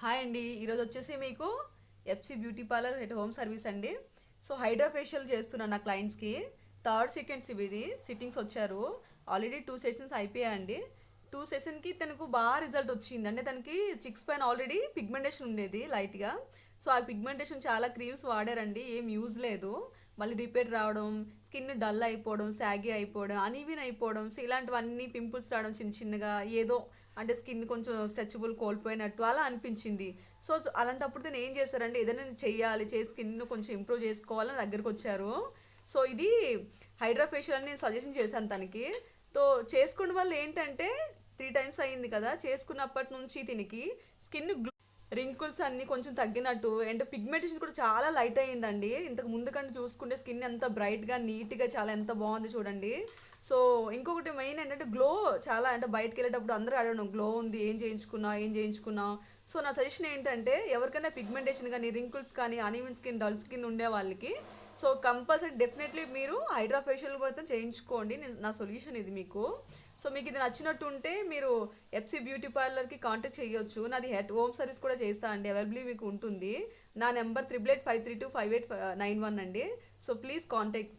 Hi అండి. ఈరోజు వచ్చేసి మీకు FC beauty parlour at home service అండి. సో హైడ్రా ఫేషియల్ చేస్తున్నాను నా క్లయింట్స్కి. థర్డ్ సెకండ్స్ ఇది సిట్టింగ్స్ వచ్చారు. ఆల్రెడీ 2 సెషన్స్ అయిపోయాయండి. 2 సెషన్కి తనకు బాగా రిజల్ట్ వచ్చింది. అంటే తనకి చిక్స్ పైన ఆల్రెడీ పిగ్మెంటేషన్ ఉండేది లైట్గా. సో ఆ పిగ్మెంటేషన్ చాలా క్రీమ్స్ వాడారండి, ఏం యూజ్ లేదు. మళ్ళీ రిపేర్ రావడం, స్కిన్ డల్ అయిపోవడం, సాగి అయిపోవడం, అనీవెన్ అయిపోవడం, సో ఇలాంటివన్నీ పింపుల్స్ రావడం చిన్న చిన్నగా ఏదో అంటే స్కిన్ కొంచెం స్ట్రెచబుల్ కోల్పోయినట్టు అలా అనిపించింది. సో అలాంటప్పుడు నేను ఏం చేశారంటే ఏదైనా నేను చెయ్యాలి, స్కిన్ కొంచెం ఇంప్రూవ్ చేసుకోవాలని దగ్గరకు వచ్చారు. సో ఇది హైడ్రా ఫేషియల్ అని నేను సజెషన్ చేశాను తనకి. సో చేసుకున్న వల్ల ఏంటంటే 3 టైమ్స్ అయింది కదా, చేసుకున్నప్పటి నుంచి దీనికి స్కిన్ రింకుల్స్ అన్నీ కొంచెం తగ్గినట్టు అండ్ పిగ్మెంటేషన్ కూడా చాలా లైట్ అయ్యిందండి. ఇంతకు ముందు కంటే చూసుకుంటే స్కిన్ ఎంత బ్రైట్గా నీట్గా చాలా ఎంత బాగుంది చూడండి. సో ఇంకొకటి మెయిన్ ఏంటంటే గ్లో చాలా, అంటే బయటకు వెళ్ళేటప్పుడు అందరూ అడగడం గ్లో ఉంది, ఏం చేయించుకున్నావు. సో నా సజెషన్ ఏంటంటే ఎవరికైనా పిగ్మెంటేషన్ కానీ రింకుల్స్ కానీ అనీవెన్ స్కిన్ డల్ స్కిన్ ఉండే వాళ్ళకి సో కంపల్సరీ డెఫినెట్లీ మీరు హైడ్రా ఫేషియల్ మొత్తం చేయించుకోండి. నా సొల్యూషన్ ఇది మీకు. సో మీకు ఇది నచ్చినట్టు ఉంటే మీరు ఎఫ్సి బ్యూటీ పార్లర్కి కాంటాక్ట్ చేయొచ్చు. నాది హోమ్ సర్వీస్ కూడా చేస్తా అండి, అవైలబుల్ మీకు ఉంటుంది. నా నెంబర్ 8885325891 అండి. So please contact.